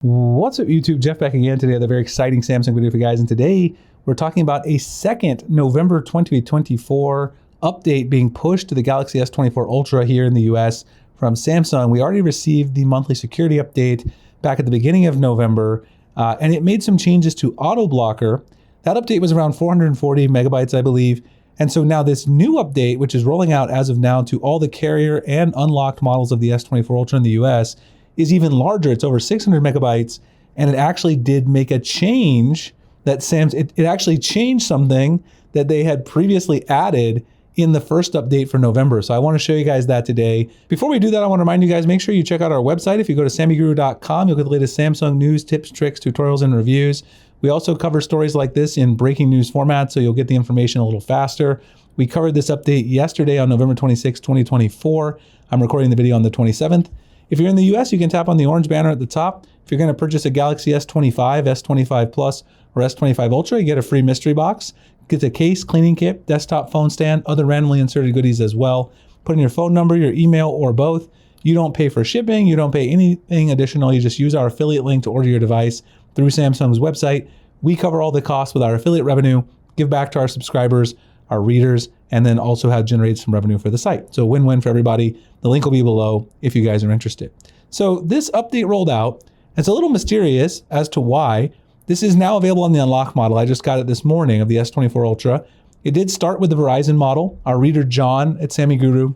What's up, YouTube? Jeff back again today with a very exciting Samsung video for you guys. And today we're talking about a second November 2024 update being pushed to the Galaxy S24 Ultra here in the US from Samsung. We already received the monthly security update back at the beginning of November, and it made some changes to auto blocker. That update was around 440 megabytes, I believe. And so now this new update, which is rolling out as of now to all the carrier and unlocked models of the S24 Ultra in the US, is even larger. It's over 600 megabytes, and it actually did make a change that it actually changed something that they had previously added in the first update for November. So I want to show you guys that today. Before we do that, I want to remind you guys, make sure you check out our website. If you go to sammyguru.com, you'll get the latest Samsung news, tips, tricks, tutorials, and reviews. We also cover stories like this in breaking news format, so you'll get the information a little faster. We covered this update yesterday on November 26, 2024. I'm recording the video on the 27th. If you're in the US, you can tap on the orange banner at the top. If you're going to purchase a Galaxy S25, S25 Plus, or S25 Ultra, you get a free mystery box. Get a case, cleaning kit, desktop phone stand, other randomly inserted goodies as well. Put in your phone number, your email, or both. You don't pay for shipping. You don't pay anything additional. You just use our affiliate link to order your device through Samsung's website. We cover all the costs with our affiliate revenue, give back to our subscribers, our readers, and then also have generated some revenue for the site. So win-win for everybody. The link will be below if you guys are interested. So this update rolled out. It's a little mysterious as to why. This is now available on the unlock model. I just got it this morning of the S24 Ultra. It did start with the Verizon model. Our reader John at Sammy Guru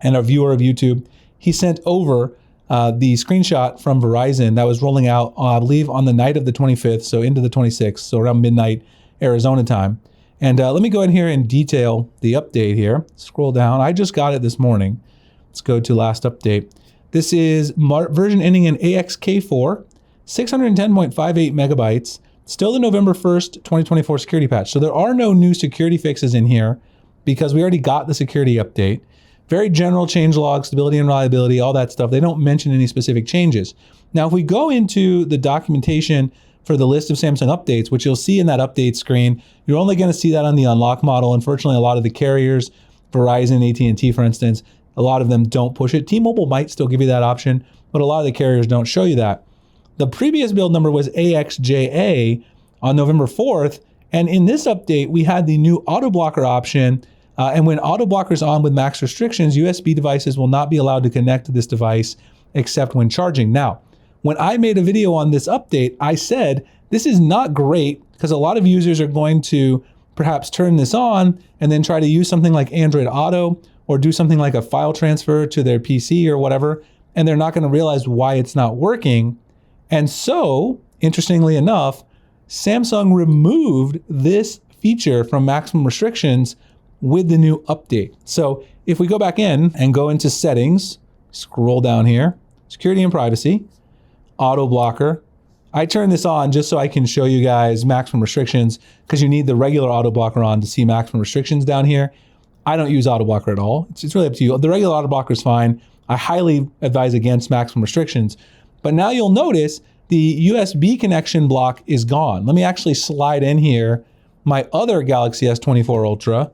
and our viewer of YouTube, he sent over the screenshot from Verizon that was rolling out, I believe, on the night of the 25th, so into the 26th, so around midnight Arizona time. And let me go in here and detail the update here. Scroll down. I just got it this morning. Let's go to last update. This is version ending in AXK4, 610.58 megabytes. Still the November 1st, 2024 security patch. So there are no new security fixes in here because we already got the security update. Very general changelog, stability and reliability, all that stuff. They don't mention any specific changes. Now, if we go into the documentation for the list of Samsung updates, which you'll see in that update screen, you're only going to see that on the unlock model. Unfortunately, a lot of the carriers, Verizon, AT&T, for instance, a lot of them don't push it. T-Mobile might still give you that option, but a lot of the carriers don't show you that. The previous build number was AXJA on November 4th, and in this update, we had the new auto blocker option. And when auto blocker is on with max restrictions, USB devices will not be allowed to connect to this device except when charging. Now, when I made a video on this update, I said, this is not great because a lot of users are going to perhaps turn this on and then try to use something like Android Auto or do something like a file transfer to their PC or whatever, and they're not going to realize why it's not working. And so, interestingly enough, Samsung removed this feature from maximum restrictions with the new update. So if we go back in and go into settings, scroll down here, security and privacy, auto blocker. I turn this on just so I can show you guys maximum restrictions because you need the regular auto blocker on to see maximum restrictions down here. I don't use auto blocker at all. It's really up to you. The regular auto blocker is fine. I highly advise against maximum restrictions. But now you'll notice the USB connection block is gone. Let me actually slide in here my other Galaxy S24 Ultra.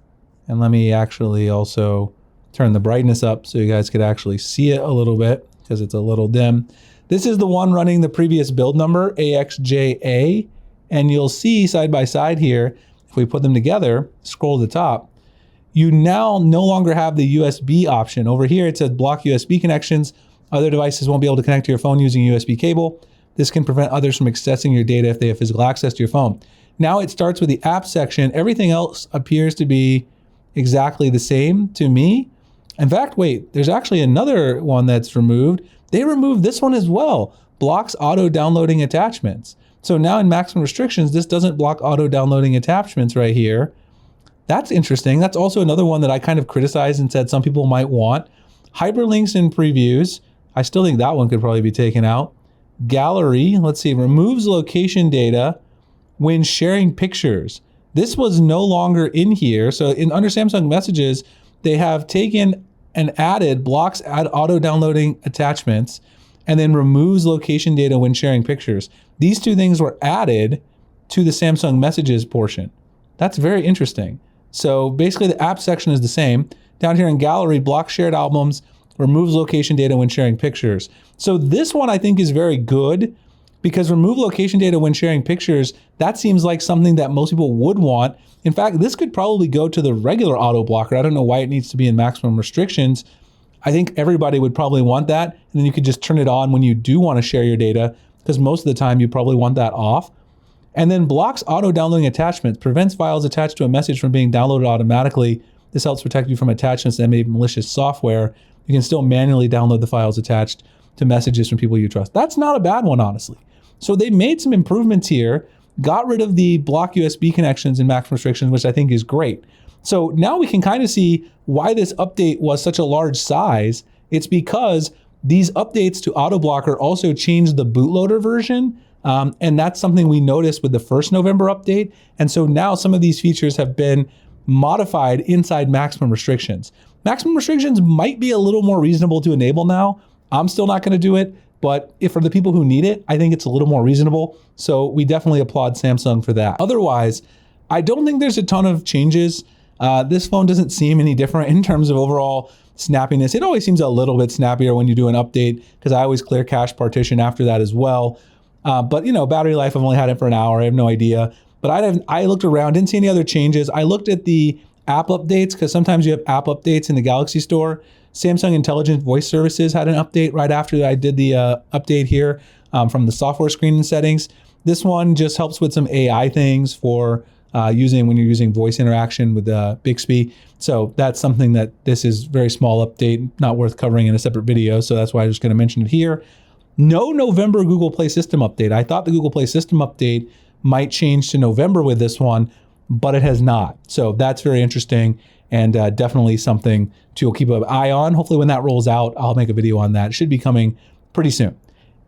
And let me actually also turn the brightness up so you guys could actually see it a little bit because it's a little dim. This is the one running the previous build number, AXJA. And you'll see side by side here, if we put them together, scroll to the top, you now no longer have the USB option. Over here, it says block USB connections. Other devices won't be able to connect to your phone using a USB cable. This can prevent others from accessing your data if they have physical access to your phone. Now it starts with the app section. Everything else appears to be exactly the same to me. In fact, wait, there's actually another one that's removed. They removed this one as well. Blocks auto downloading attachments. So now in maximum restrictions, this doesn't block auto downloading attachments right here. That's interesting. That's also another one that I kind of criticized and said some people might want. Hyperlinks and previews. I still think that one could probably be taken out. Gallery, let's see, removes location data when sharing pictures. This was no longer in here. So under Samsung Messages, they have taken and added blocks add auto downloading attachments and then removes location data when sharing pictures. These two things were added to the Samsung Messages portion. That's very interesting. So basically the app section is the same. Down here in Gallery, block shared albums, removes location data when sharing pictures. So this one I think is very good. because remove location data when sharing pictures, that seems like something that most people would want. In fact, this could probably go to the regular auto blocker. I don't know why it needs to be in maximum restrictions. I think everybody would probably want that. And then you could just turn it on when you do want to share your data, because most of the time you probably want that off. And then blocks auto downloading attachments, prevents files attached to a message from being downloaded automatically. This helps protect you from attachments that may be malicious software. You can still manually download the files attached to messages from people you trust. That's not a bad one, honestly. So they made some improvements here, got rid of the block USB connections and maximum restrictions, which I think is great. So now we can kind of see why this update was such a large size. It's because these updates to AutoBlocker also changed the bootloader version. And that's something we noticed with the first November update. And so now some of these features have been modified inside maximum restrictions. Maximum restrictions might be a little more reasonable to enable now. I'm still not going to do it, but if for the people who need it, I think it's a little more reasonable. So we definitely applaud Samsung for that. Otherwise, I don't think there's a ton of changes. This phone doesn't seem any different in terms of overall snappiness. It always seems a little bit snappier when you do an update, because I always clear cache partition after that as well. But you know, battery life, I've only had it for an hour. I have no idea. But I looked around, didn't see any other changes. I looked at the app updates, because sometimes you have app updates in the Galaxy Store. Samsung Intelligent Voice Services had an update right after I did the update here from the software screen and settings. This one just helps with some AI things for when you're using voice interaction with Bixby. So that's something that this is very small update, not worth covering in a separate video. So that's why I'm just going to mention it here. No November Google Play System update. I thought the Google Play System update might change to November with this one, but it has not. So that's very interesting, and definitely something to keep an eye on. Hopefully when that rolls out, I'll make a video on that. It should be coming pretty soon.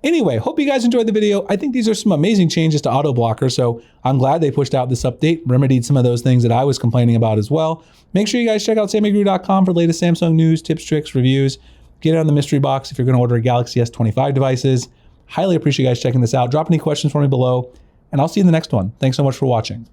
Anyway, hope you guys enjoyed the video. I think these are some amazing changes to AutoBlocker, so I'm glad they pushed out this update, remedied some of those things that I was complaining about as well. Make sure you guys check out sammyguru.com for latest Samsung news, tips, tricks, reviews. Get it on the mystery box if you're going to order Galaxy S25 devices. Highly appreciate you guys checking this out. Drop any questions for me below, and I'll see you in the next one. Thanks so much for watching.